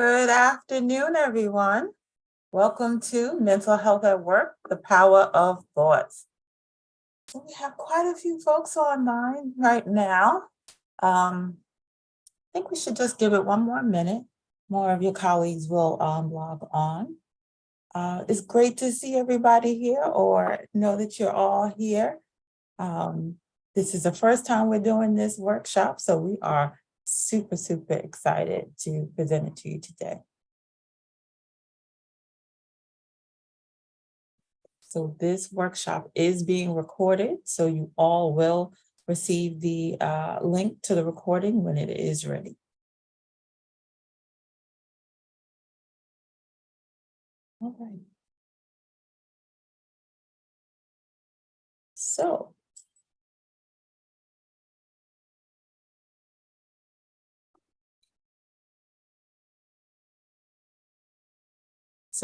Good afternoon, everyone. Welcome to Mental Health at Work, the Power of Thoughts. So we have quite a few folks online right now. I think we should just give it one more minute. More of your colleagues will log on. It's great to see everybody here or know that you're all here. This is the first time we're doing this workshop, so we are super, super excited to present it to you today. So this workshop is being recorded, so you all will receive the link to the recording when it is ready. All right. So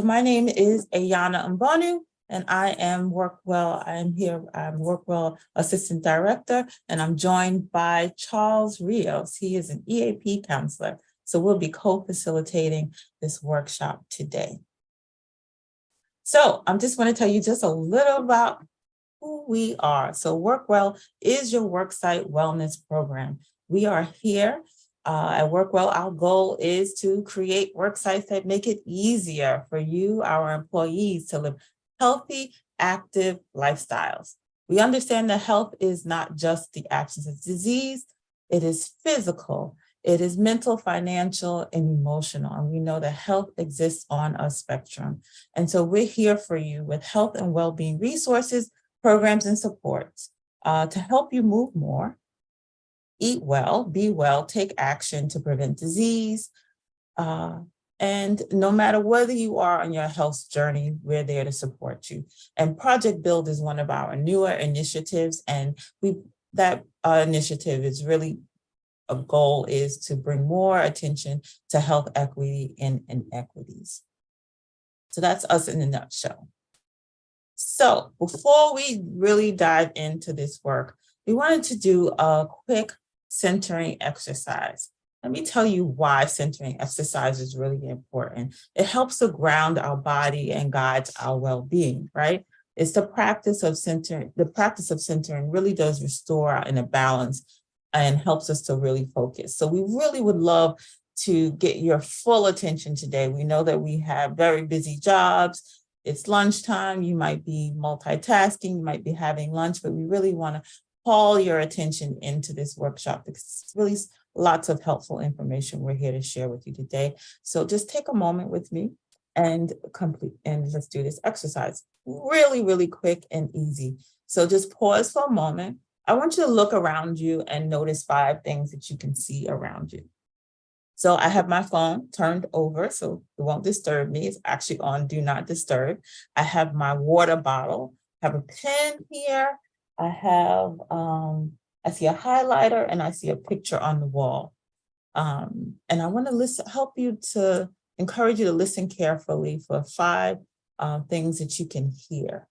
my name is Ayana Mbonu, and I am WorkWell. I'm WorkWell Assistant Director, and I'm joined by Charles Rios. He is an EAP counselor. So we'll be co-facilitating this workshop today. So I'm just going to tell you just a little about who we are. So WorkWell is your worksite wellness program. We are here at WorkWell. Our goal is to create worksites that make it easier for you, our employees, to live healthy, active lifestyles. We understand that health is not just the absence of disease, it is physical, it is mental, financial, and emotional. And we know that health exists on a spectrum. And so we're here for you with health and well-being resources, programs, and supports to help you move more, eat well, be well, take action to prevent disease. And no matter whether you are on your health journey, we're there to support you. And Project Build is one of our newer initiatives. And that initiative is really a goal is to bring more attention to health equity and inequities. So that's us in a nutshell. So before we really dive into this work, we wanted to do a quick centering exercise. Let me tell you why centering exercise is really important. It helps to ground our body and guides our well-being, right? It's the practice of centering. The practice of centering really does restore our inner balance and helps us to really focus. So we really would love to get your full attention today. We know that we have very busy jobs. It's lunchtime, you might be multitasking, you might be having lunch, but we really want to call your attention into this workshop because it's really lots of helpful information we're here to share with you today. So just take a moment with me and let's do this exercise. Really, really quick and easy. So just pause for a moment. I want you to look around you and notice 5 things that you can see around you. So I have my phone turned over so it won't disturb me. It's actually on Do Not Disturb. I have my water bottle, I have a pen here. I have, I see a highlighter and I see a picture on the wall. And I want to encourage you to listen carefully for 5 things that you can hear.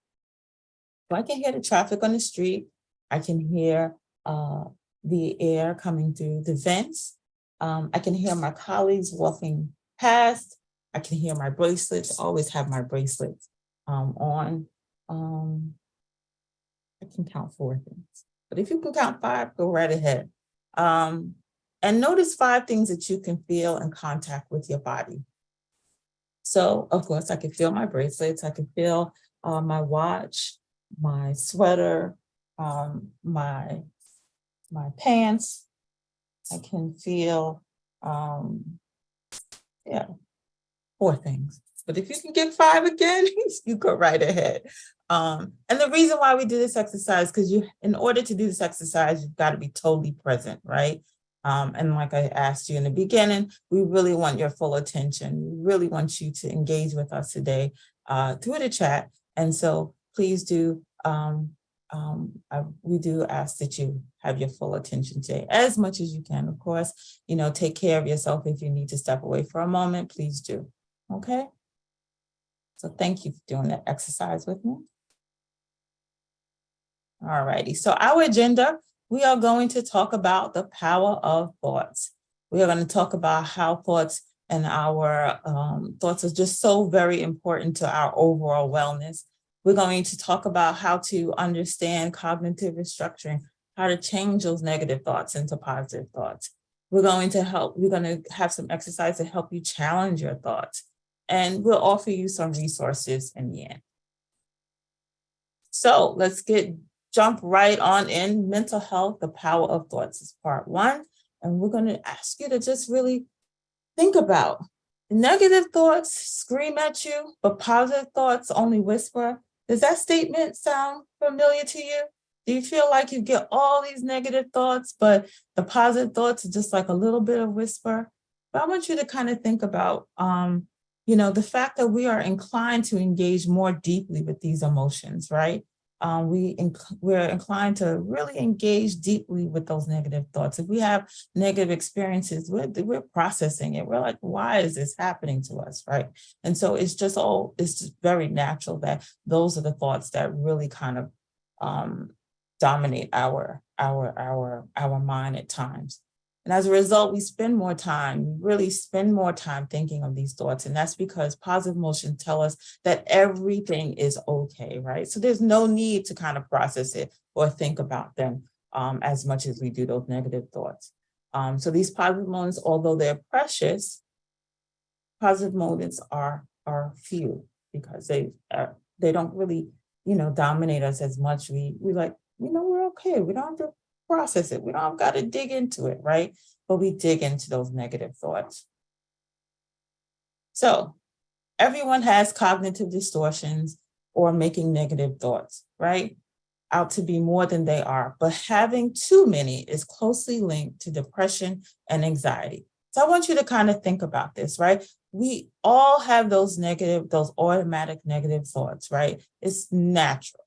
So I can hear the traffic on the street. I can hear the air coming through the vents. I can hear my colleagues walking past. I can hear my bracelets, always have my bracelets on. I can count 4 things, but if you can count 5, go right ahead. And notice 5 things that you can feel in contact with your body. So of course I can feel my bracelets. I can feel my watch, my sweater, my pants. I can feel, 4 things. But if you can get 5 again, you go right ahead. And the reason why we do this exercise, because in order to do this exercise, you've got to be totally present, right? And like I asked you in the beginning, we really want your full attention. We really want you to engage with us today through the chat. And so please do, we do ask that you have your full attention today as much as you can. Of course, take care of yourself. If you need to step away for a moment, please do. Okay. So thank you for doing that exercise with me. All righty. So our agenda, we are going to talk about the power of thoughts. We are going to talk about how thoughts and our thoughts are just so very important to our overall wellness. We're going to talk about how to understand cognitive restructuring, how to change those negative thoughts into positive thoughts. We're going to have some exercise to help you challenge your thoughts. And we'll offer you some resources in the end. So let's jump right on in. Mental health, the power of thoughts is part 1. And we're going to ask you to just really think about negative thoughts scream at you, but positive thoughts only whisper. Does that statement sound familiar to you? Do you feel like you get all these negative thoughts, but the positive thoughts are just like a little bit of whisper? But I want you to kind of think about, the fact that we are inclined to engage more deeply with these emotions, right? We're inclined to really engage deeply with those negative thoughts. If we have negative experiences, we're processing it. We're like, why is this happening to us, right? And so it's just very natural that those are the thoughts that really kind of dominate our mind at times. And as a result, we really spend more time thinking of these thoughts. And that's because positive emotions tell us that everything is okay, right? So there's no need to kind of process it or think about them as much as we do those negative thoughts. So these positive moments, although they're precious, positive moments are few because they don't really, dominate us as much. We like, we're okay. We don't have to process it. We don't got to dig into it, right? But we dig into those negative thoughts. So everyone has cognitive distortions or making negative thoughts, right? Out to be more than they are. But having too many is closely linked to depression and anxiety. So I want you to kind of think about this, right? We all have those automatic negative thoughts, right? It's natural.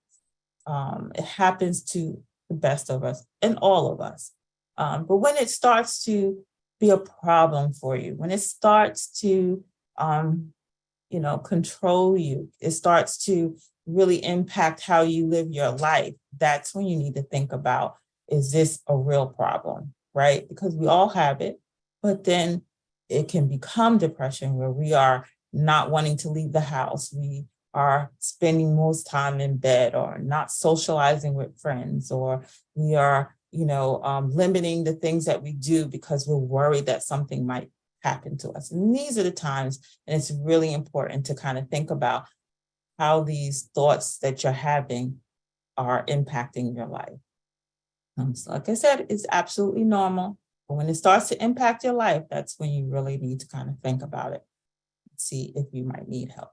It happens to the best of us and all of us. But when it starts to be a problem for you, when it starts to, control you, it starts to really impact how you live your life, that's when you need to think about, is this a real problem, right? Because we all have it, but then it can become depression where we are not wanting to leave the house. We are spending most time in bed or not socializing with friends, or we are, limiting the things that we do because we're worried that something might happen to us. And these are the times, and it's really important to kind of think about how these thoughts that you're having are impacting your life. So like I said, it's absolutely normal. But when it starts to impact your life, that's when you really need to kind of think about it and see if you might need help.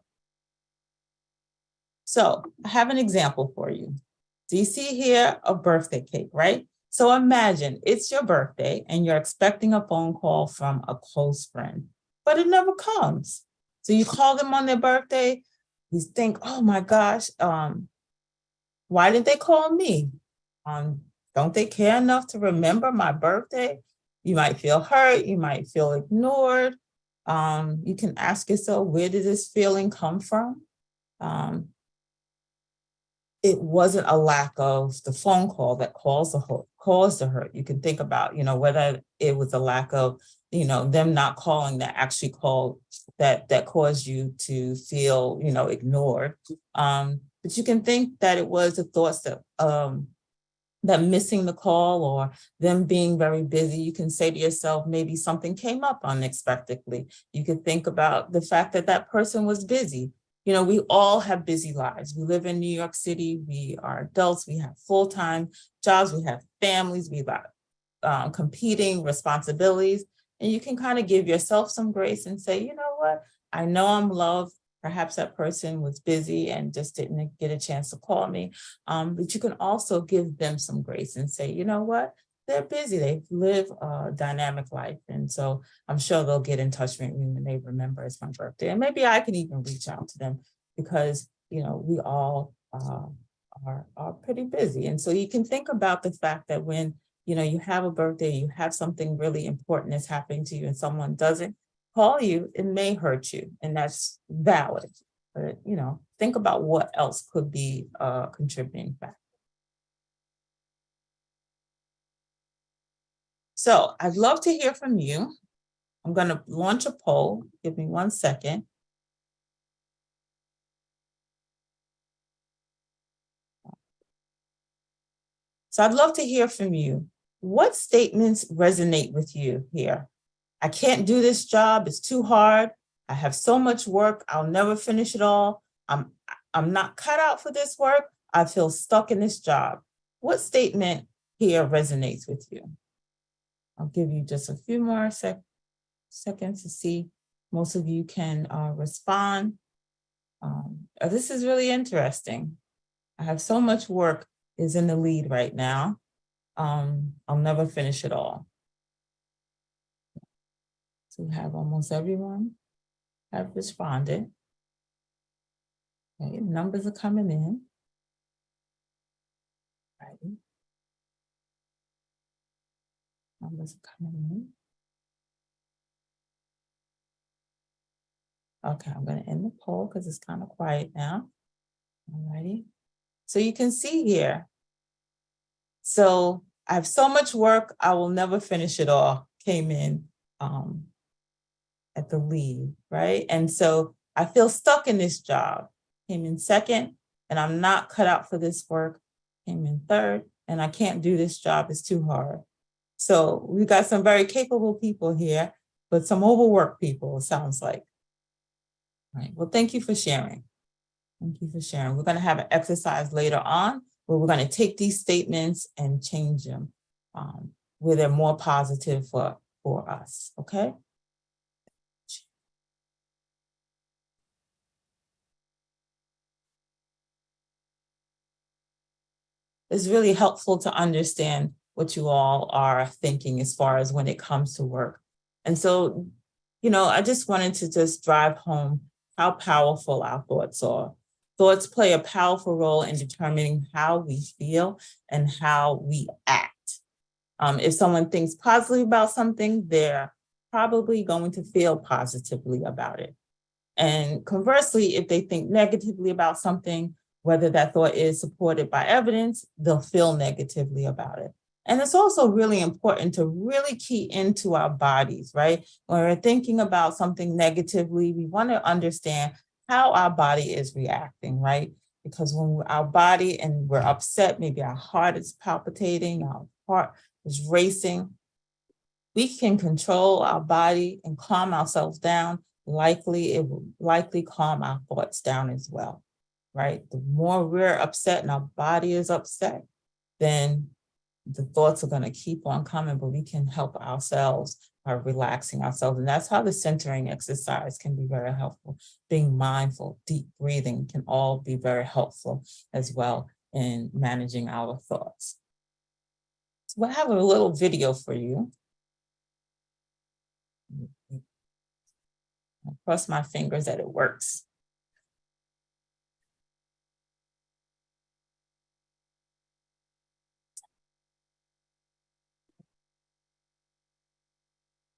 So I have an example for you. Do you see here a birthday cake, right? So imagine it's your birthday and you're expecting a phone call from a close friend, but it never comes. So you call them on their birthday, you think, oh my gosh, why didn't they call me? Don't they care enough to remember my birthday? You might feel hurt, you might feel ignored. You can ask yourself, where did this feeling come from? It wasn't a lack of the phone call that caused the hurt. You can think about, whether it was a lack of, them not calling that actually called that caused you to feel, ignored. But you can think that it was the thoughts that missing the call or them being very busy. You can say to yourself, maybe something came up unexpectedly. You could think about the fact that that person was busy. We all have busy lives. We live in New York City. We are adults. We have full-time jobs. We have families. We have competing responsibilities. And you can kind of give yourself some grace and say, you know what? I know I'm loved. Perhaps that person was busy and just didn't get a chance to call me. But you can also give them some grace and say, you know what? They're busy. They live a dynamic life. And so I'm sure they'll get in touch with me when they remember it's my birthday. And maybe I can even reach out to them because, we all are pretty busy. And so you can think about the fact that when, you have a birthday, you have something really important that's happening to you and someone doesn't call you, it may hurt you. And that's valid. But, think about what else could be a contributing factor. So I'd love to hear from you. I'm going to launch a poll. Give me 1 second. So I'd love to hear from you. What statements resonate with you here? I can't do this job. It's too hard. I have so much work. I'll never finish it all. I'm not cut out for this work. I feel stuck in this job. What statement here resonates with you? I'll give you just a few more seconds to see. Most of you can respond. This is really interesting. I have so much work is in the lead right now. I'll never finish it all. So we have almost everyone have responded. Okay, numbers are coming in. Right. Numbers are coming in. Okay, I'm going to end the poll because it's kind of quiet now. All righty. So you can see here. So I have so much work, I will never finish it all, came in at the lead, right? And so I feel stuck in this job, came in second, and I'm not cut out for this work, came in third, and I can't do this job, it's too hard. So we've got some very capable people here, but some overworked people, it sounds like. All right, well, thank you for sharing. Thank you for sharing. We're going to have an exercise later on where we're going to take these statements and change them where they're more positive for us, okay? It's really helpful to understand what you all are thinking as far as when it comes to work. And so, you know, I just wanted to just drive home how powerful our thoughts are. Thoughts play a powerful role in determining how we feel and how we act. If someone thinks positively about something, they're probably going to feel positively about it. And conversely, if they think negatively about something, whether that thought is supported by evidence, they'll feel negatively about it. And it's also really important to really key into our bodies, right? When we're thinking about something negatively, we want to understand how our body is reacting, right? Because when our body and we're upset, maybe our heart is palpitating, our heart is racing, we can control our body and calm ourselves down. Likely, it will likely calm our thoughts down as well, right? The more we're upset and our body is upset, then the thoughts are going to keep on coming, but we can help ourselves by relaxing ourselves. And that's how the centering exercise can be very helpful. Being mindful, deep breathing can all be very helpful as well in managing our thoughts. So I have a little video for you. I cross my fingers that it works.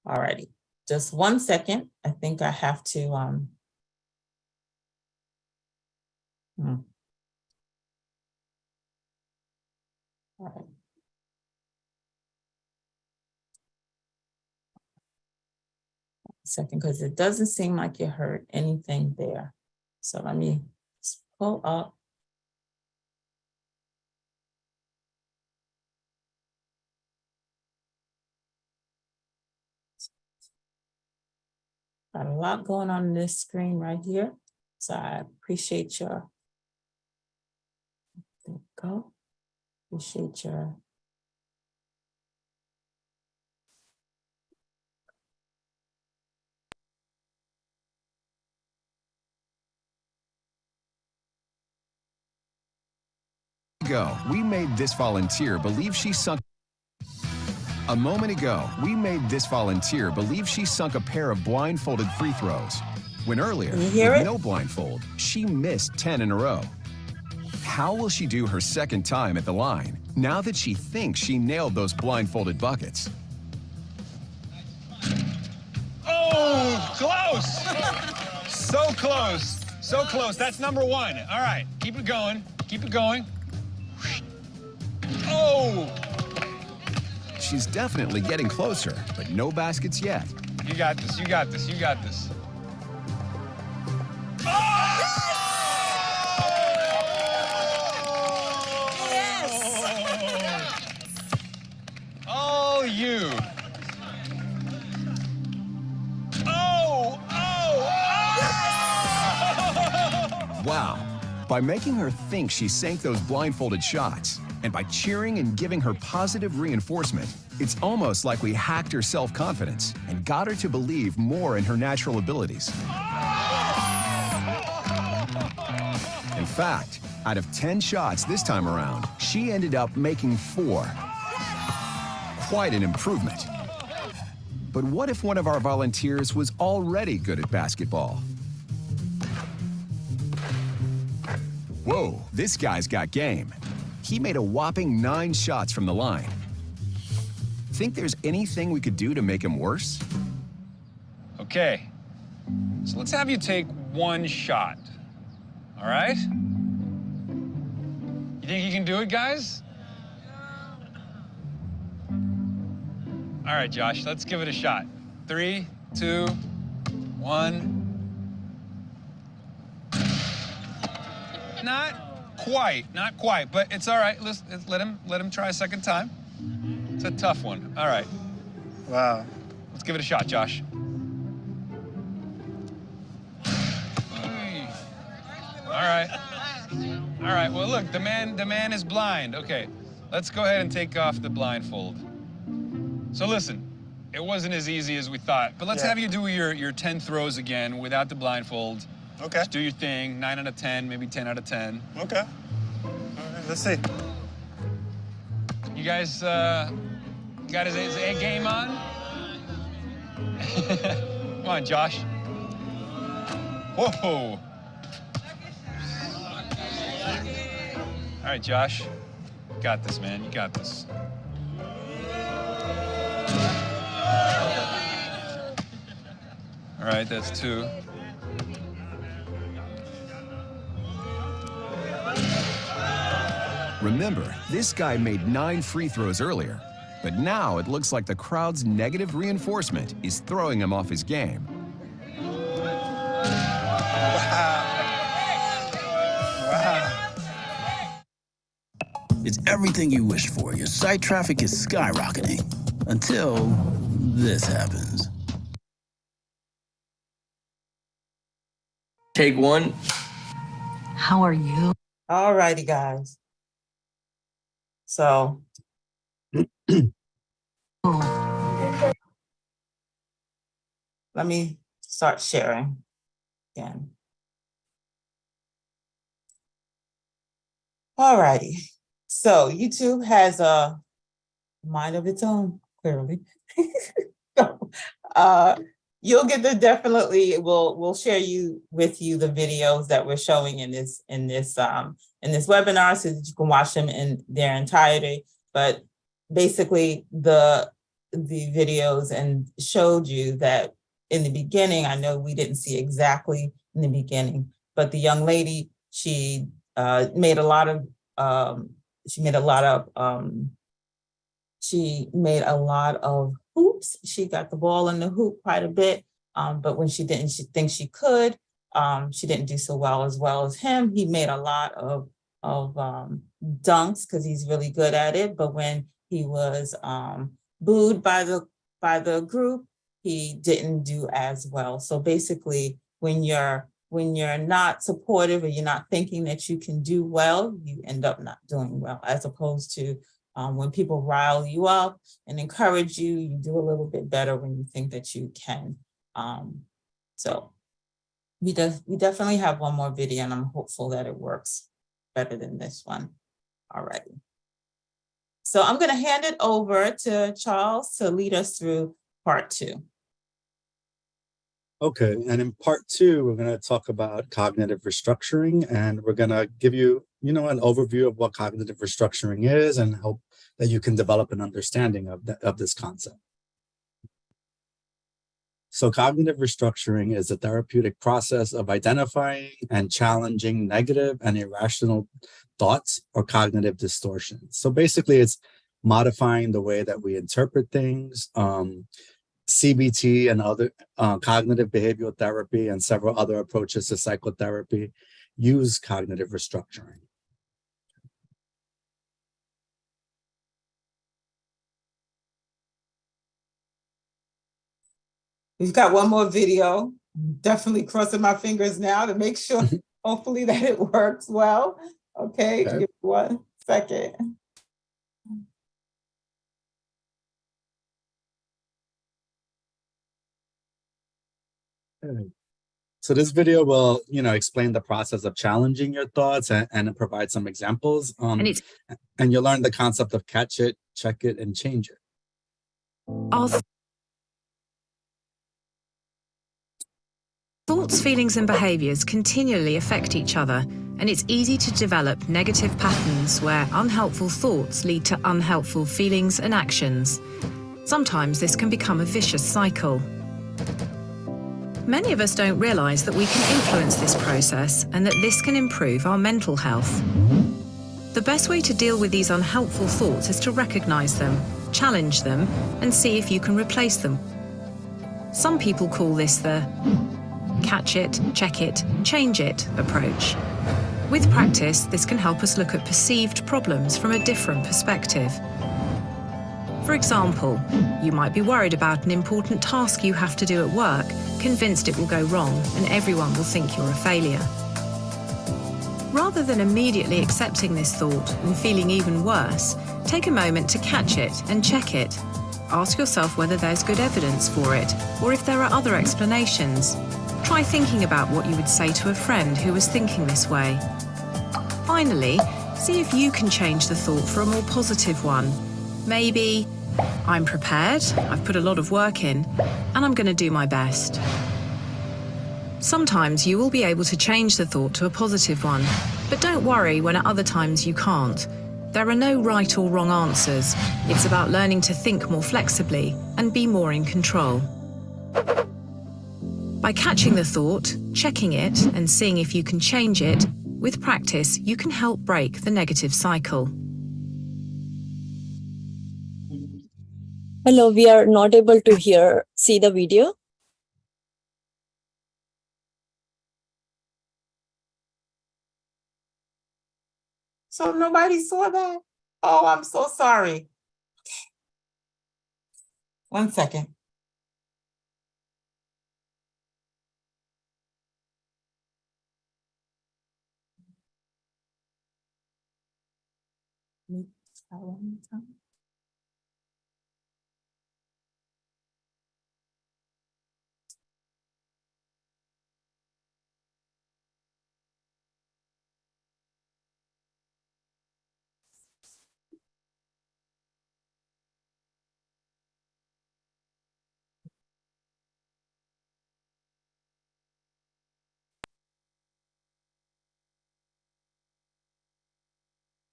All righty, just 1 second. I think I have to, All right. Second, because it doesn't seem like you heard anything there. So let me pull up. Got a lot going on this screen right here. So I appreciate your, there we go. Appreciate your. We made this volunteer believe she sunk. A moment ago, we made this volunteer believe she sunk a pair of blindfolded free throws. When earlier, with no blindfold, she missed 10 in a row. How will she do her second time at the line now that she thinks she nailed those blindfolded buckets? Oh, close! So close, so close. That's number one. All right, keep it going, keep it going. Oh! She's definitely getting closer, but no baskets yet. You got this. You got this. You got this. Oh, you. Wow. By making her think she sank those blindfolded shots, and by cheering and giving her positive reinforcement, it's almost like we hacked her self-confidence and got her to believe more in her natural abilities. In fact, out of 10 shots this time around, she ended up making 4. Quite an improvement. But what if one of our volunteers was already good at basketball? Whoa, this guy's got game. He made a whopping 9 shots from the line. Think there's anything we could do to make him worse? Okay. So let's have you take 1 shot. All right? You think you can do it, guys? All right, Josh, let's give it a shot. 3, 2, 1. Not quite, but it's all right. Let's let him try a second time. It's a tough one. All right. Wow. Let's give it a shot, Josh. Hey. All right. All right. Well, look, the man is blind. Okay. Let's go ahead and take off the blindfold. So listen, it wasn't as easy as we thought, but let's have you do your 10 throws again without the blindfold. Okay. Just do your thing. 9 out of 10, maybe 10 out of 10. Okay. All right, let's see. You guys got his A game on? Come on, Josh. Whoa. All right, Josh. You got this, man. You got this. All right, that's 2. Remember, this guy made 9 free throws earlier, but now it looks like the crowd's negative reinforcement is throwing him off his game. It's everything you wish for. Your site traffic is skyrocketing until this happens. Take 1. How are you? All righty, guys. So Oh, let me start sharing again. All righty. So YouTube has a mind of its own, clearly. So, you'll get the definitely we'll share with you the videos that we're showing in this webinar so that you can watch them in their entirety. But basically the videos and showed you that in the beginning, I know we didn't see exactly in the beginning, but the young lady, she made a lot of hoops. She got the ball in the hoop quite a bit, but when she think she could, she didn't do so well as him. He made a lot of dunks because he's really good at it, but when he was booed by the group, he didn't do as well. So basically, when you're not supportive or you're not thinking that you can do well, you end up not doing well, as opposed to when people rile you up and encourage you, you do a little bit better when you think that you can. So we definitely have one more video, and I'm hopeful that it works better than this one. All right. So I'm going to hand it over to Charles to lead us through part 2. Okay, and in part 2, we're going to talk about cognitive restructuring, and we're going to give you, an overview of what cognitive restructuring is and hope that you can develop an understanding of this concept. So cognitive restructuring is a therapeutic process of identifying and challenging negative and irrational thoughts or cognitive distortions. So basically, it's modifying the way that we interpret things, CBT and other cognitive behavioral therapy and several other approaches to psychotherapy use cognitive restructuring. We've got one more video. Definitely crossing my fingers now to make sure, hopefully, that it works well. Okay, Okay. give me 1 second. So this video will, explain the process of challenging your thoughts and provide some examples. And you'll learn the concept of catch it, check it, and change it. Thoughts, feelings, and behaviours continually affect each other, and it's easy to develop negative patterns where unhelpful thoughts lead to unhelpful feelings and actions. Sometimes this can become a vicious cycle. Many of us don't realise that we can influence this process and that this can improve our mental health. The best way to deal with these unhelpful thoughts is to recognise them, challenge them, and see if you can replace them. Some people call this the catch it, check it, change it approach. With practice, this can help us look at perceived problems from a different perspective. For example, you might be worried about an important task you have to do at work, convinced it will go wrong and everyone will think you're a failure. Rather than immediately accepting this thought and feeling even worse, take a moment to catch it and check it. Ask yourself whether there's good evidence for it or if there are other explanations. Try thinking about what you would say to a friend who was thinking this way. Finally, see if you can change the thought for a more positive one. Maybe, I'm prepared, I've put a lot of work in, and I'm going to do my best. Sometimes you will be able to change the thought to a positive one, but don't worry when at other times you can't. There are no right or wrong answers. It's about learning to think more flexibly and be more in control. By catching the thought, checking it, and seeing if you can change it, with practice, you can help break the negative cycle. Hello, we are not able to see the video. So nobody saw that? Oh, I'm so sorry. 1 second.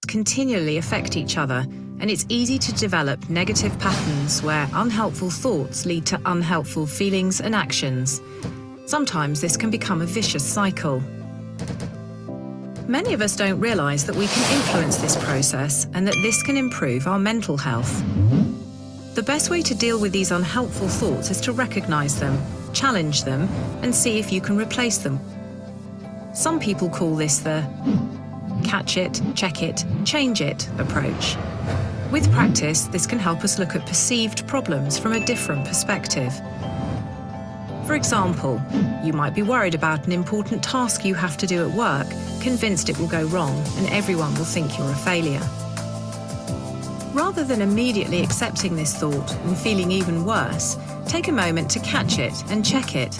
Continually affect each other, and it's easy to develop negative patterns where unhelpful thoughts lead to unhelpful feelings and actions. Sometimes this can become a vicious cycle. Many of us don't realise that we can influence this process and that this can improve our mental health. The best way to deal with these unhelpful thoughts is to recognise them, challenge them, and see if you can replace them. Some people call this the catch it, check it, change it approach. With practice, this can help us look at perceived problems from a different perspective. For example, you might be worried about an important task you have to do at work, convinced it will go wrong and everyone will think you're a failure. Rather than immediately accepting this thought and feeling even worse, take a moment to catch it and check it.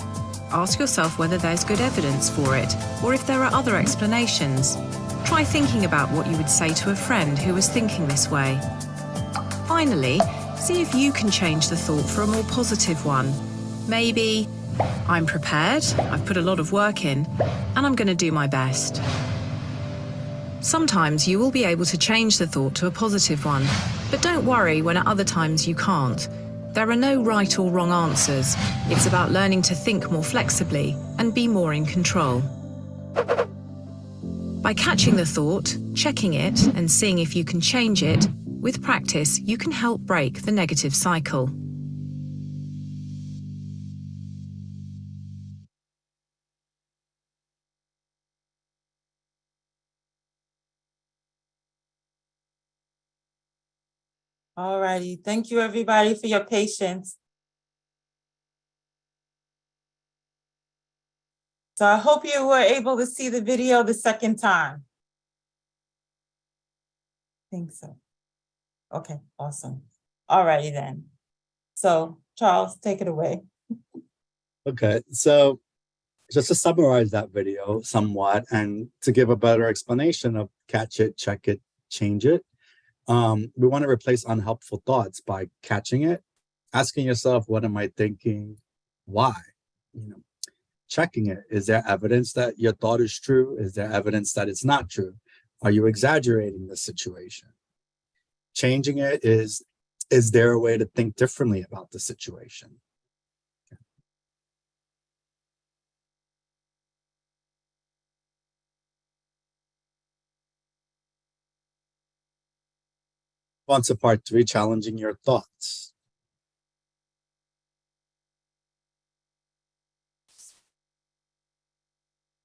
Ask yourself whether there's good evidence for it or if there are other explanations. Try thinking about what you would say to a friend who was thinking this way. Finally, see if you can change the thought for a more positive one. Maybe, I'm prepared, I've put a lot of work in, and I'm going to do my best. Sometimes you will be able to change the thought to a positive one, but don't worry when at other times you can't. There are no right or wrong answers. It's about learning to think more flexibly and be more in control. By catching the thought, checking it, and seeing if you can change it, with practice, you can help break the negative cycle. All righty. Thank you, everybody, for your patience. So I hope you were able to see the video the second time. I think so. Okay, awesome. All righty then. So Charles, take it away. Okay, so just to summarize that video somewhat and to give a better explanation of catch it, check it, change it, we want to replace unhelpful thoughts by catching it, asking yourself, what am I thinking? Why? Checking it. Is there evidence that your thought is true? Is there evidence that it's not true? Are you exaggerating the situation? Changing it is there a way to think differently about the situation? On to part 3, challenging your thoughts.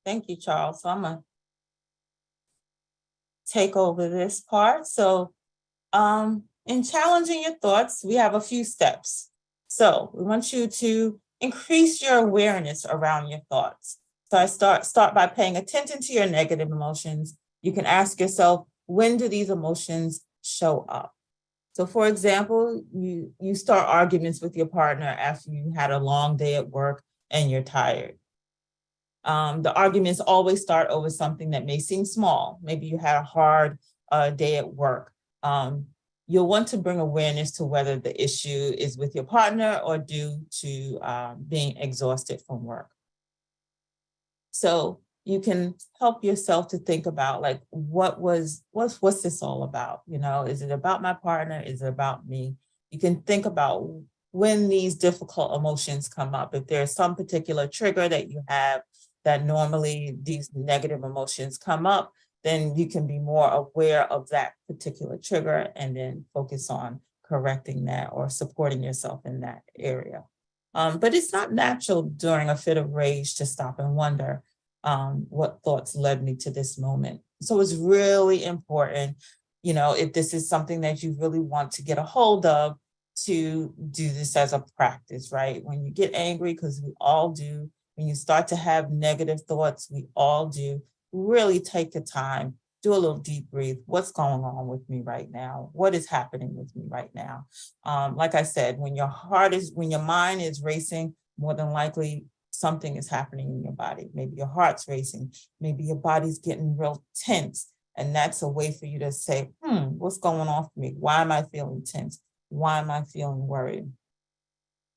Thank you, Charles. So I'm gonna take over this part. So in challenging your thoughts, we have a few steps. So we want you to increase your awareness around your thoughts. So I start by paying attention to your negative emotions. You can ask yourself, when do these emotions show up? So for example, you start arguments with your partner after you had a long day at work and you're tired. The arguments always start over something that may seem small. Maybe you had a hard day at work. You'll want to bring awareness to whether the issue is with your partner or due to being exhausted from work. So you can help yourself to think about, like, what's this all about? Is it about my partner? Is it about me? You can think about when these difficult emotions come up. If there's some particular trigger that you have that normally these negative emotions come up, then you can be more aware of that particular trigger and then focus on correcting that or supporting yourself in that area. But it's not natural during a fit of rage to stop and wonder what thoughts led me to this moment. So it's really important, if this is something that you really want to get a hold of, to do this as a practice, right? When you get angry, because we all do, when you start to have negative thoughts, we all do, really take the time, do a little deep breathe. What's going on with me right now? What is happening with me right now? Like I said, when your mind is racing, more than likely something is happening in your body. Maybe your heart's racing, maybe your body's getting real tense. And that's a way for you to say, what's going on for me? Why am I feeling tense? Why am I feeling worried?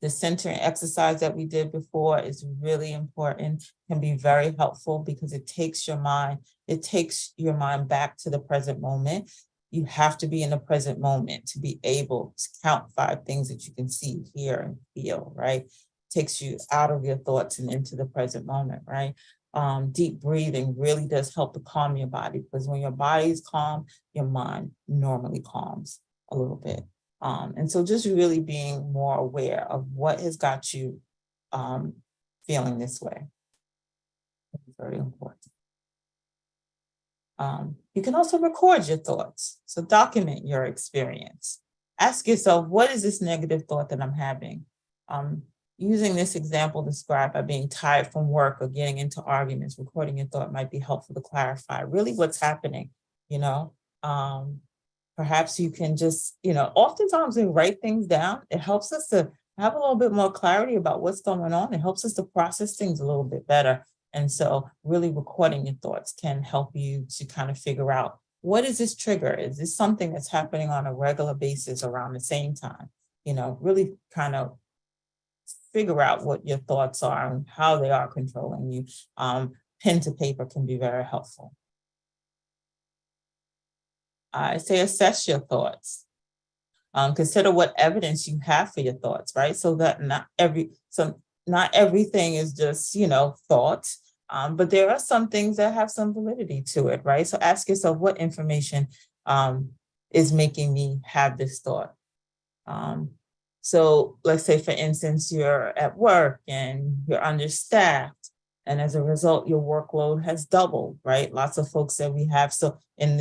The centering exercise that we did before is really important, can be very helpful because it takes your mind back to the present moment. You have to be in the present moment to be able to count 5 things that you can see, hear, and feel, right? It takes you out of your thoughts and into the present moment, right? Deep breathing really does help to calm your body, because when your body is calm, your mind normally calms a little bit. And so just really being more aware of what has got you feeling this way. It's very important. You can also record your thoughts. So document your experience. Ask yourself, what is this negative thought that I'm having? Using this example described by being tired from work or getting into arguments, recording your thought might be helpful to clarify really what's happening, Perhaps you can just, oftentimes we write things down. It helps us to have a little bit more clarity about what's going on. It helps us to process things a little bit better. And so really recording your thoughts can help you to kind of figure out, what is this trigger? Is this something that's happening on a regular basis around the same time? Really kind of figure out what your thoughts are and how they are controlling you. Pen to paper can be very helpful. I say assess your thoughts. Consider what evidence you have for your thoughts, right? So that not everything is just, thoughts, but there are some things that have some validity to it, right? So ask yourself, what information is making me have this thought? So let's say, for instance, you're at work and you're understaffed And as a result, your workload has doubled, right? Lots of folks said we have, so in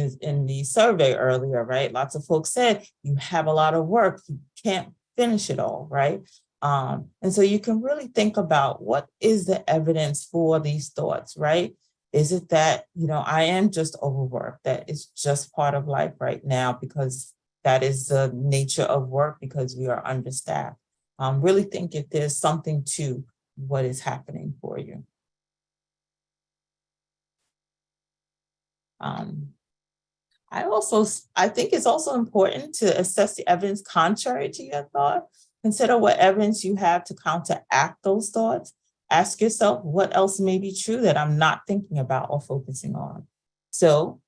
the survey earlier, right? Lots of folks said you have a lot of work, you can't finish it all, right? And so you can really think about what is the evidence for these thoughts, right? Is it that, I am just overworked, that it's just part of life right now because that is the nature of work because we are understaffed? Really think if there's something to what is happening for you. I think it's also important to assess the evidence contrary to your thought. Consider what evidence you have to counteract those thoughts. Ask yourself what else may be true that I'm not thinking about or focusing on. So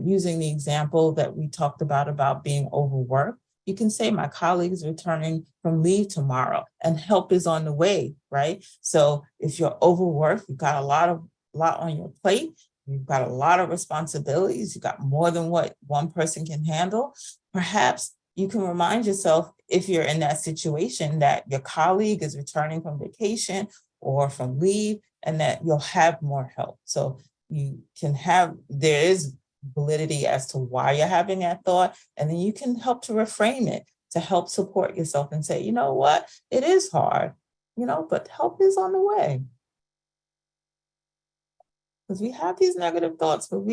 using the example that we talked about being overworked, you can say my colleague is returning from leave tomorrow and help is on the way, right? So if you're overworked, you've got a lot on your plate, you've got a lot of responsibilities, you've got more than what one person can handle, perhaps you can remind yourself, if you're in that situation, that your colleague is returning from vacation or from leave and that you'll have more help. So there is validity as to why you're having that thought, and then you can help to reframe it to help support yourself and say, you know what, it is hard, but help is on the way. Because we have these negative thoughts, but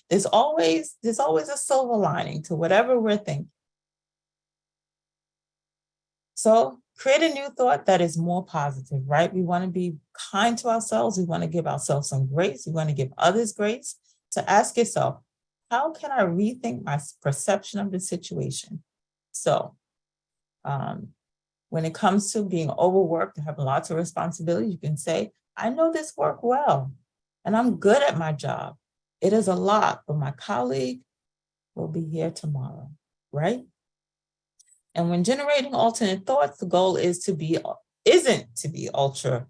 there's always a silver lining to whatever we're thinking. So create a new thought that is more positive, right? We want to be kind to ourselves. We want to give ourselves some grace. We want to give others grace. So ask yourself, how can I rethink my perception of the situation? So when it comes to being overworked and having lots of responsibilities, you can say, I know this work well, and I'm good at my job. It is a lot, but my colleague will be here tomorrow, right? And when generating alternate thoughts, the goal isn't to be ultra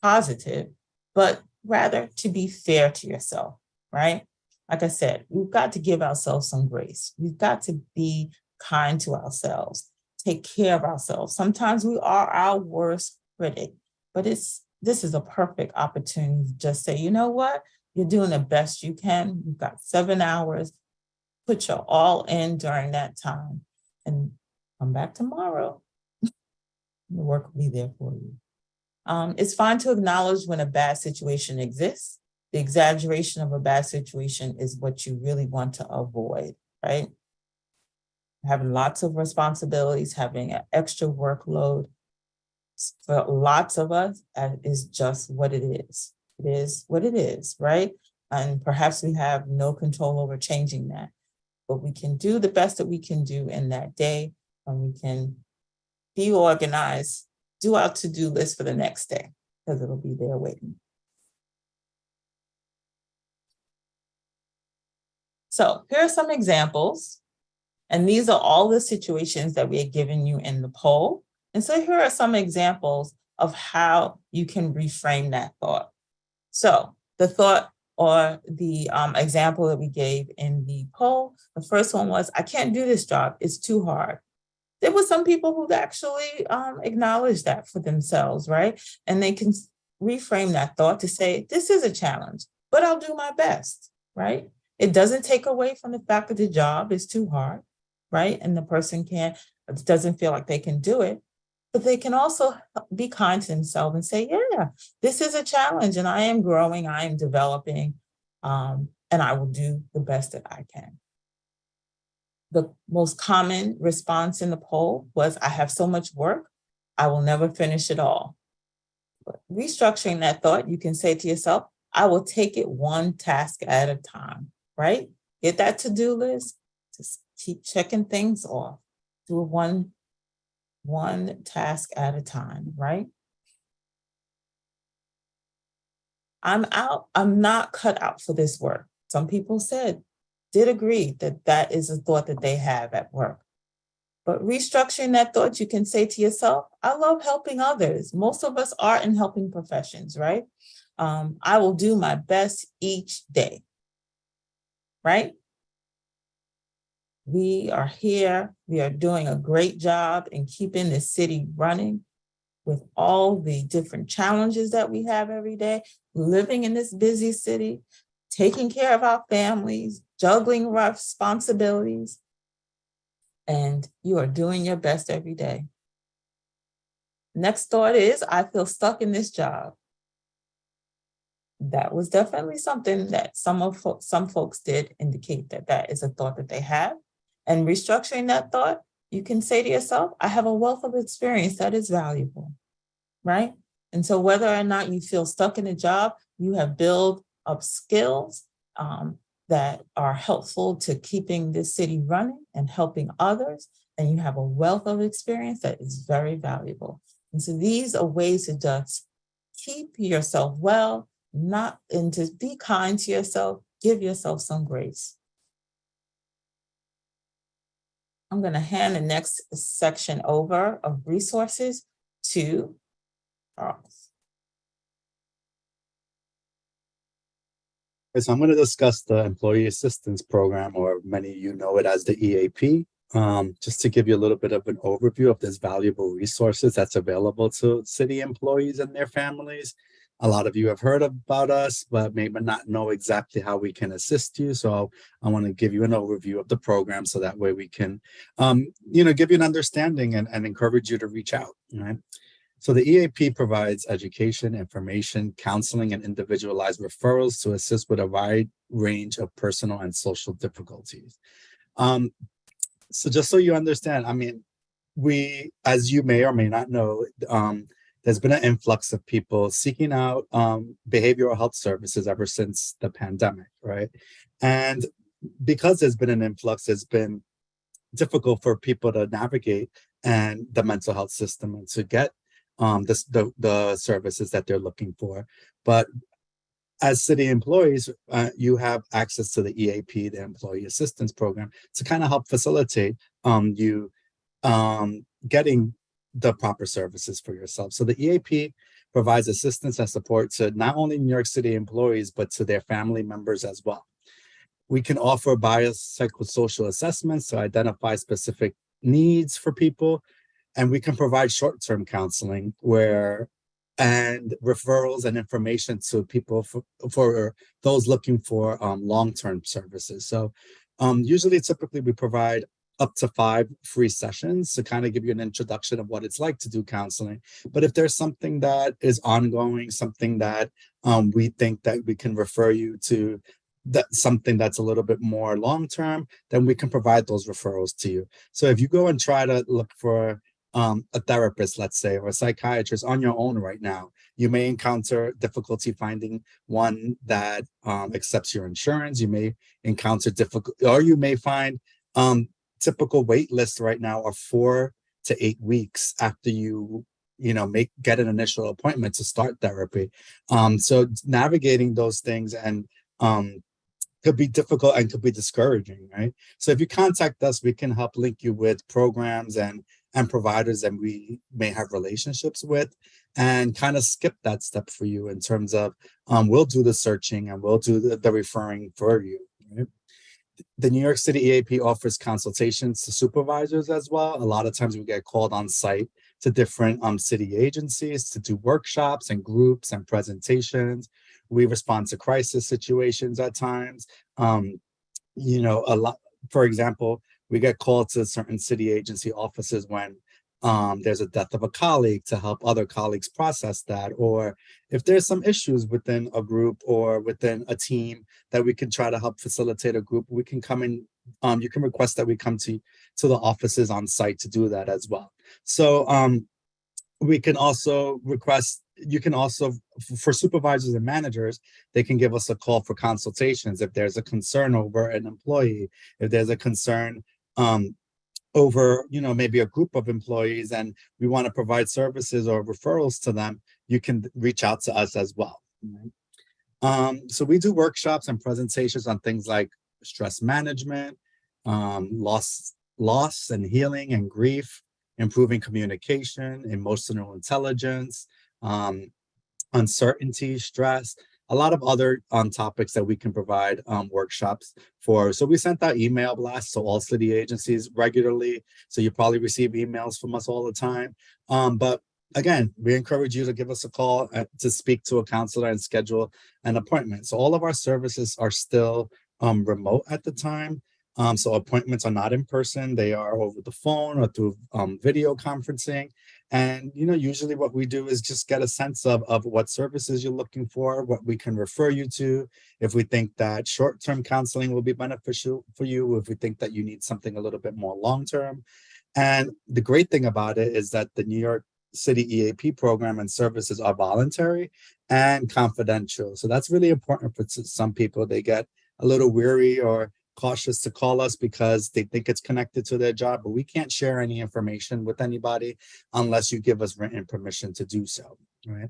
positive, but rather to be fair to yourself, right? Like I said, we've got to give ourselves some grace. We've got to be kind to ourselves, take care of ourselves. Sometimes we are our worst critic, but this is a perfect opportunity to just say, you know what? You're doing the best you can. You've got 7 hours. Put your all in during that time and come back tomorrow. The work will be there for you. It's fine to acknowledge when a bad situation exists. The exaggeration of a bad situation is what you really want to avoid, right? Having lots of responsibilities, having an extra workload, for lots of us, is just what it is. It is what it is, right? And perhaps we have no control over changing that, but we can do the best that we can do in that day, and we can be organized, do our to-do list for the next day, because it'll be there waiting. So here are some examples, and these are all the situations that we had given you in the poll. And so here are some examples of how you can reframe that thought. So the thought or the example that we gave in the poll, the first one was, I can't do this job, it's too hard. There were some people who actually acknowledged that for themselves, right? And they can reframe that thought to say, this is a challenge, but I'll do my best, right? It doesn't take away from the fact that the job is too hard, right? And the person doesn't feel like they can do it, but they can also be kind to themselves and say, yeah, this is a challenge and I am growing, I am developing, and I will do the best that I can. The most common response in the poll was, I have so much work, I will never finish it all. But restructuring that thought, you can say to yourself, I will take it one task at a time, right? Get that to-do list, just keep checking things off. Do it one task at a time, right? I'm not cut out for this work. Some people did agree that is a thought that they have at work. But restructuring that thought, you can say to yourself, I love helping others. Most of us are in helping professions, right? I will do my best each day, right? We are here, we are doing a great job in keeping the city running with all the different challenges that we have every day. living in this busy city, taking care of our families, juggling responsibilities, and you are doing your best every day. Next thought is, I feel stuck in this job. That was definitely something that some folks did indicate that is a thought that they have. And restructuring that thought, you can say to yourself, I have a wealth of experience that is valuable, right? And so whether or not you feel stuck in a job, you have built up skills that are helpful to keeping this city running and helping others. And you have a wealth of experience that is very valuable. And so these are ways to just keep yourself well, and to be kind to yourself, give yourself some grace. I'm going to hand the next section over of resources to Charles. So I'm going to discuss the Employee Assistance Program, or many of you know it as the EAP, just to give you a little bit of an overview of this valuable resources that's available to city employees and their families. A lot of you have heard about us, but may not know exactly how we can assist you. So I want to give you an overview of the program, so that way we can, give you an understanding and encourage you to reach out. Right? So the EAP provides education, information, counseling, and individualized referrals to assist with a wide range of personal and social difficulties. So just so you understand, we, as you may or may not know, there's been an influx of people seeking out behavioral health services ever since the pandemic, right? And because there's been an influx, it's been difficult for people to navigate and the mental health system and to get the services that they're looking for. But as city employees, you have access to the EAP, the Employee Assistance Program, to kind of help facilitate you getting the proper services for yourself. So the EAP provides assistance and support to not only New York City employees, but to their family members as well. We can offer biopsychosocial assessments to identify specific needs for people, and we can provide short-term counseling and referrals and information to people for those looking for long-term services. So typically we provide up to 5 free sessions to kind of give you an introduction of what it's like to do counseling. But if there's something that is ongoing, something that we think that we can refer you to, something that's a little bit more long-term, then we can provide those referrals to you. So if you go and try to look for a therapist, let's say, or a psychiatrist on your own right now, you may encounter difficulty finding one that accepts your insurance. You may encounter or you may find typical wait lists right now are 4 to 8 weeks after you get an initial appointment to start therapy. So navigating those things and could be difficult and could be discouraging, right? So if you contact us, we can help link you with programs and providers that we may have relationships with, and kind of skip that step for you in terms of we'll do the searching and we'll do the referring for you. Right? The New York City EAP offers consultations to supervisors as well. A lot of times we get called on site to different city agencies to do workshops and groups and presentations. We respond to crisis situations at times. A lot, for example, we get called to certain city agency offices when there's a death of a colleague to help other colleagues process that, or if there's some issues within a group or within a team that we can try to help facilitate a group, we can come in. You can request that we come to the offices on site to do that as well. So we can also request. You can also, for supervisors and managers, they can give us a call for consultations if there's a concern over an employee, if there's a concern over, maybe a group of employees and we want to provide services or referrals to them, you can reach out to us as well. So we do workshops and presentations on things like stress management, loss and healing and grief, improving communication, emotional intelligence, uncertainty, stress, a lot of other topics that we can provide workshops for. So we sent out email blasts to all city agencies regularly. So you probably receive emails from us all the time. But again, we encourage you to give us a call to speak to a counselor and schedule an appointment. So all of our services are still remote at the time. So appointments are not in person, they are over the phone or through video conferencing. And, usually what we do is just get a sense of what services you're looking for, what we can refer you to. If we think that short-term counseling will be beneficial for you, if we think that you need something a little bit more long-term. And the great thing about it is that the New York City EAP program and services are voluntary and confidential. So that's really important for some people. They get a little weary or cautious to call us because they think it's connected to their job, but we can't share any information with anybody unless you give us written permission to do so, right?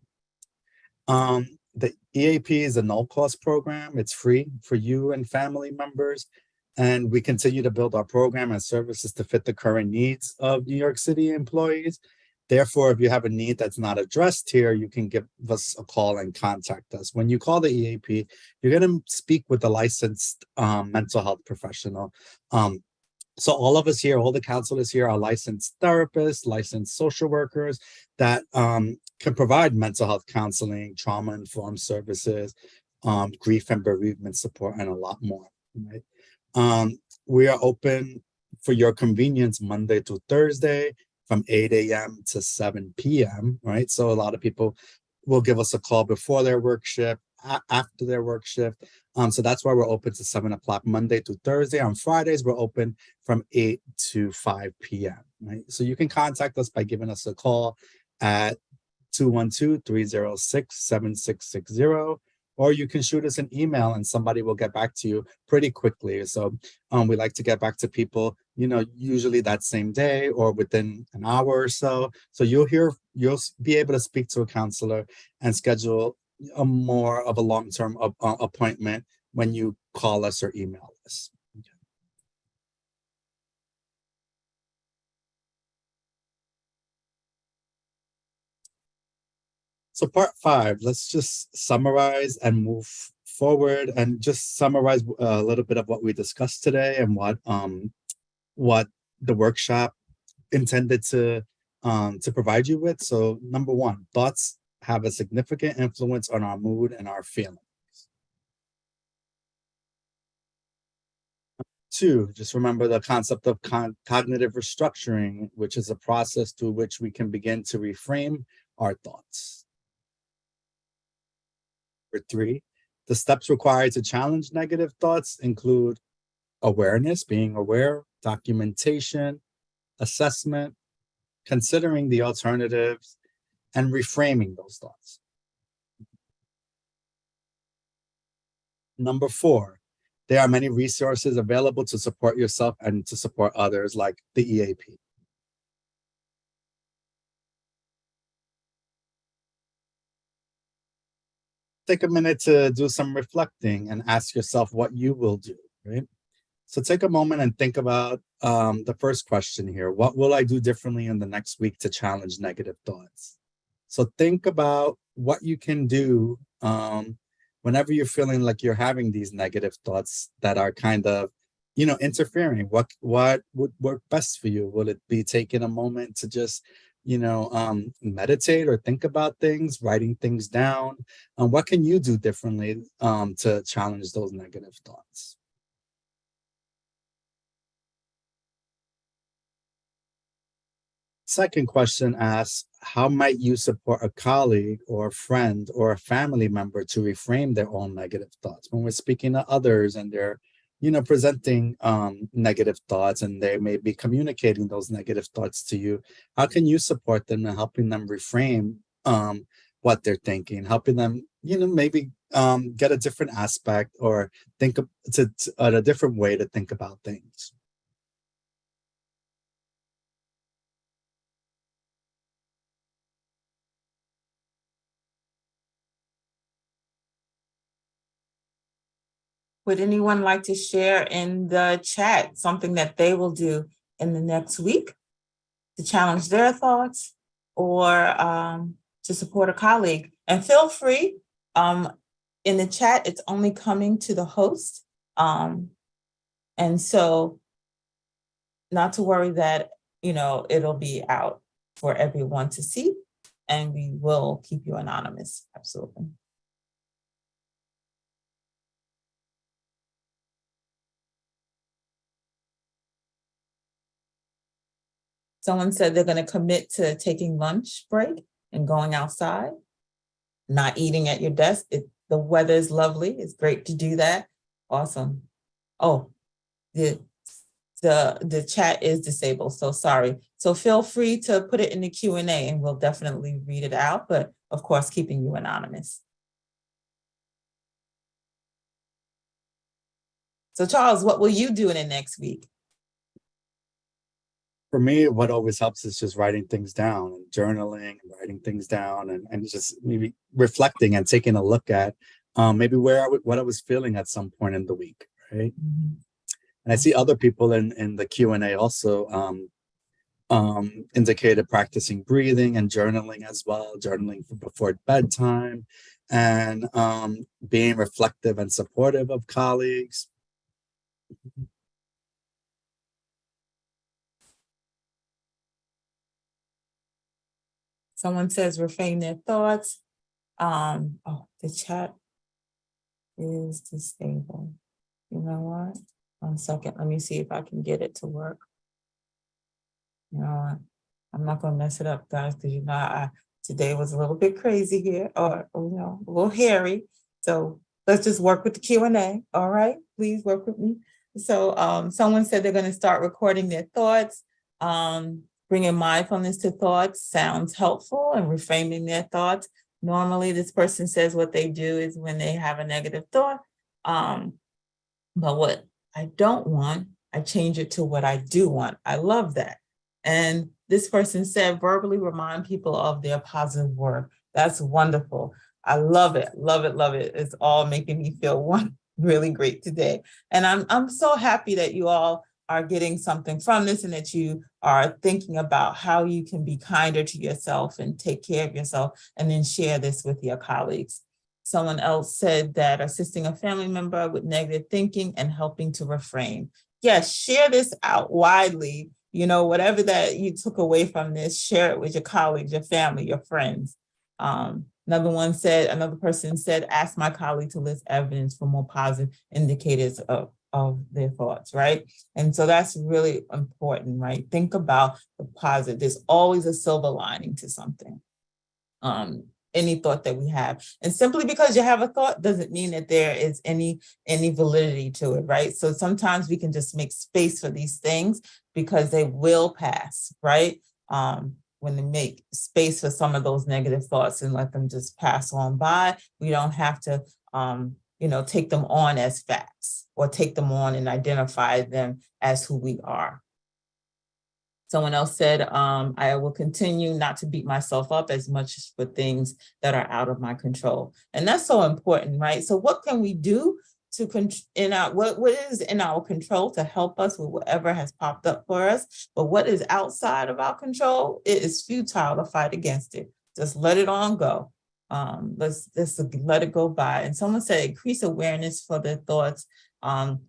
The EAP is a no-cost program. It's free for you and family members, and we continue to build our program and services to fit the current needs of New York City employees. Therefore, if you have a need that's not addressed here, you can give us a call and contact us. When you call the EAP, you're going to speak with a licensed mental health professional. So all of us here, all the counselors here are licensed therapists, licensed social workers that can provide mental health counseling, trauma-informed services, grief and bereavement support, and a lot more. Right? We are open for your convenience Monday to Thursday, from 8 a.m. to 7 p.m., right? So a lot of people will give us a call before their work shift, after their work shift. So that's why we're open to 7 o'clock Monday to Thursday. On Fridays, we're open from 8 to 5 p.m., right? So you can contact us by giving us a call at 212-306-7660, or you can shoot us an email and somebody will get back to you pretty quickly. So we like to get back to people, usually that same day or within an hour or so. So you'll be able to speak to a counselor and schedule a more of a long-term appointment when you call us or email us. So part 5, let's just summarize and move forward and just summarize a little bit of what we discussed today and what the workshop intended to provide you with. So number 1, thoughts have a significant influence on our mood and our feelings. 2, just remember the concept of cognitive restructuring, which is a process through which we can begin to reframe our thoughts. Number 3, the steps required to challenge negative thoughts include awareness, being aware, documentation, assessment, considering the alternatives, and reframing those thoughts. Number 4, there are many resources available to support yourself and to support others, like the EAP. Take a minute to do some reflecting and ask yourself what you will do, right? So take a moment and think about the first question here. What will I do differently in the next week to challenge negative thoughts? So think about what you can do whenever you're feeling like you're having these negative thoughts that are kind of, interfering. What would work best for you? Will it be taking a moment to just meditate or think about things, writing things down? What can you do differently to challenge those negative thoughts? Second question asks, how might you support a colleague or a friend or a family member to reframe their own negative thoughts? When we're speaking to others and they're presenting negative thoughts and they may be communicating those negative thoughts to you, how can you support them in helping them reframe what they're thinking, helping them, maybe get a different aspect or think to a different way to think about things? Would anyone like to share in the chat something that they will do in the next week to challenge their thoughts or to support a colleague? And feel free, in the chat, it's only coming to the host. And so not to worry that, it'll be out for everyone to see. and we will keep you anonymous. Absolutely. Someone said they're going to commit to taking lunch break and going outside, not eating at your desk. The weather is lovely. It's great to do that. Awesome. Oh, the chat is disabled, so sorry. So feel free to put it in the Q&A and we'll definitely read it out, but of course, keeping you anonymous. So Charles, what will you do in the next week? For me, what always helps is just writing things down and journaling, and writing things down, and just maybe reflecting and taking a look at maybe what I was feeling at some point in the week, right? Mm-hmm. And I see other people in the Q&A also indicated practicing breathing and journaling as well, journaling before bedtime, and being reflective and supportive of colleagues. Someone says refrain their thoughts. Oh, the chat is disabled. You know what? 1 second, let me see if I can get it to work. You know what? I'm not gonna mess it up, guys, because you know today was a little bit crazy here, or you know, a little hairy. So let's just work with the Q&A. All right, please work with me. So someone said they're gonna start recording their thoughts. Bringing mindfulness to thoughts sounds helpful, and reframing their thoughts. Normally, this person says what they do is when they have a negative thought. But what I don't want, I change it to what I do want. I love that. And this person said, verbally remind people of their positive work. That's wonderful. I love it, love it, love it. It's all making me feel really great today. And I'm so happy that you all are getting something from this and that you are thinking about how you can be kinder to yourself and take care of yourself, and then share this with your colleagues. Someone else said that assisting a family member with negative thinking and helping to refrain. Yes, share this out widely. You know, whatever that you took away from this, share it with your colleagues, your family, your friends. Another person said, ask my colleague to list evidence for more positive indicators of their thoughts, right? And so that's really important, right? Think about the positive. There's always a silver lining to something. Any thought that we have. And simply because you have a thought doesn't mean that there is any validity to it, right? So sometimes we can just make space for these things because they will pass, right? When they make space for some of those negative thoughts and let them just pass on by, we don't have to, take them on as facts or take them on and identify them as who we are. Someone else said, I will continue not to beat myself up as much for things that are out of my control. And that's so important, right? So what can we do to what is in our control to help us with whatever has popped up for us? But what is outside of our control, it is futile to fight against it. Just let it on go. Let's let it go by. And someone said increase awareness for their thoughts,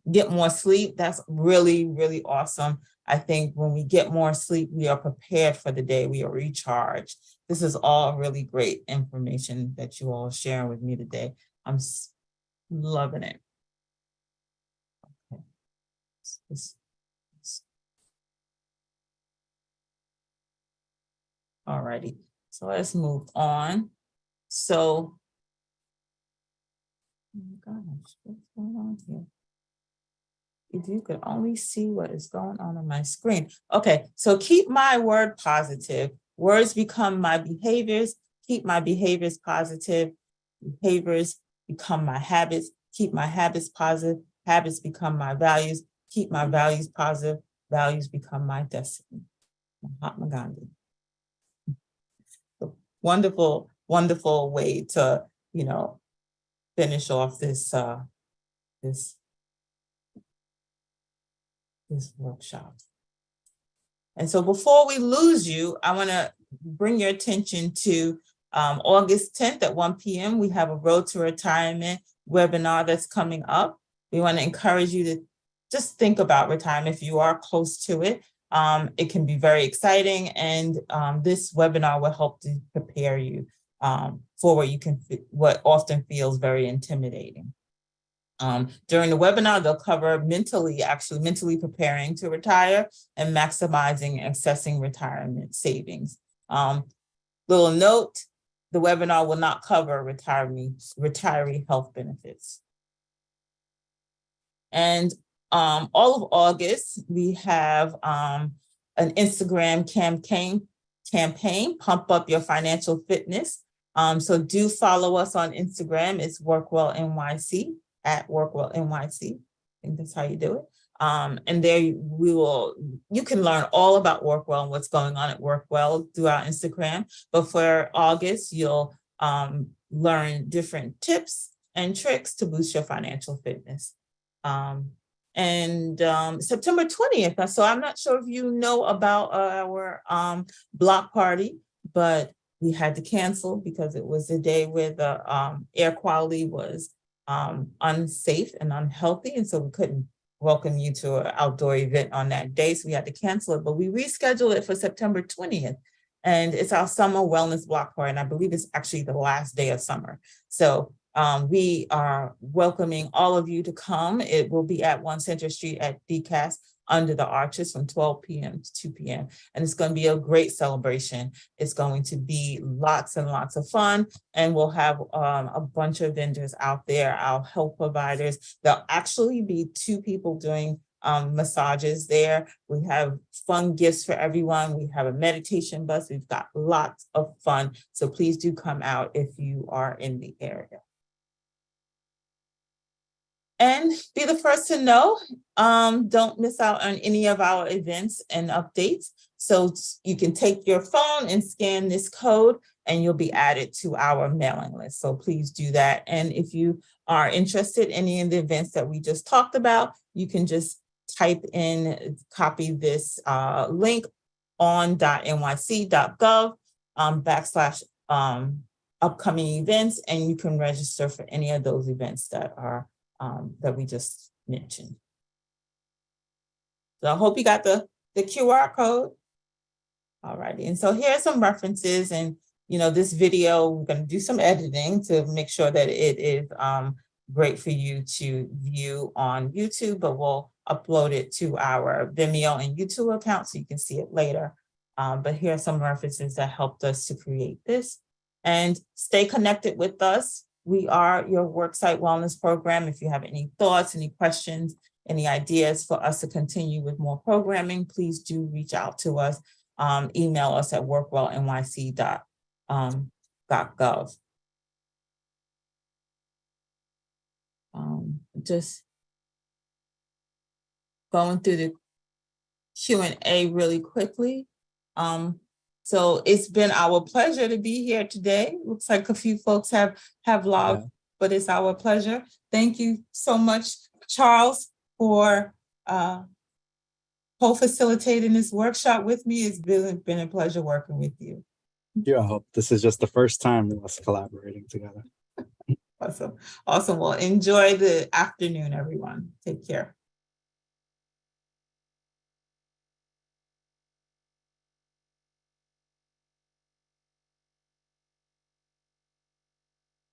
get more sleep. That's really, really awesome. I think when we get more sleep, we are prepared for the day, we are recharged. This is all really great information that you all are sharing with me today. I'm loving it. Okay. All righty, so let's move on. So, oh my gosh, what's going on here? If you could only see what is going on my screen. Okay, so keep my word positive. Words become my behaviors. Keep my behaviors positive. Behaviors become my habits. Keep my habits positive. Habits become my values. Keep my values positive. Values become my destiny. Mahatma Gandhi. Wonderful, wonderful way to, finish off this workshop. And so before we lose you, I want to bring your attention to August 10th at 1 p.m. We have a Road to Retirement webinar that's coming up. We want to encourage you to just think about retirement if you are close to it. It can be very exciting, and this webinar will help to prepare you for what often feels very intimidating. During the webinar, they'll cover mentally preparing to retire and maximizing and accessing retirement savings. Little note, the webinar will not cover retiree health benefits. And all of August, we have an Instagram campaign, Pump Up Your Financial Fitness. So do follow us on Instagram. It's WorkWell NYC, at WorkWell NYC. I think that's how you do it. And there you can learn all about WorkWell and what's going on at WorkWell through our Instagram. But for August, you'll learn different tips and tricks to boost your financial fitness. September 20th. So I'm not sure if you know about our block party, but we had to cancel because it was a day where the air quality was unsafe and unhealthy. And so we couldn't welcome you to an outdoor event on that day. So we had to cancel it, but we rescheduled it for September 20th. And it's our summer wellness block party. And I believe it's actually the last day of summer. So we are welcoming all of you to come. It will be at 1 Center Street at DCAS under the arches from 12 p.m. to 2 p.m. And it's going to be a great celebration. It's going to be lots and lots of fun. And we'll have a bunch of vendors out there, our health providers. There'll actually be 2 people doing massages there. We have fun gifts for everyone. We have a meditation bus. We've got lots of fun. So please do come out if you are in the area. And be the first to know, don't miss out on any of our events and updates. So you can take your phone and scan this code and you'll be added to our mailing list. So please do that. And if you are interested in any of the events that we just talked about, you can just type in, copy this link on .nyc.gov / upcoming events, and you can register for any of those events that are that we just mentioned. So I hope you got the QR code. All righty, and so here are some references, and this video, we're going to do some editing to make sure that it is great for you to view on YouTube, but we'll upload it to our Vimeo and YouTube account so you can see it later. But here are some references that helped us to create this. And stay connected with us. We are your Worksite Wellness Program. If you have any thoughts, any questions, any ideas for us to continue with more programming, please do reach out to us. Email us at workwellnyc.gov. Just going through the Q&A really quickly. So it's been our pleasure to be here today. Looks like a few folks have logged, but it's our pleasure. Thank you so much, Charles, for co-facilitating this workshop with me. It's been a pleasure working with you. Yeah, I hope this is just the first time of us collaborating together. Awesome. Well, enjoy the afternoon, everyone. Take care.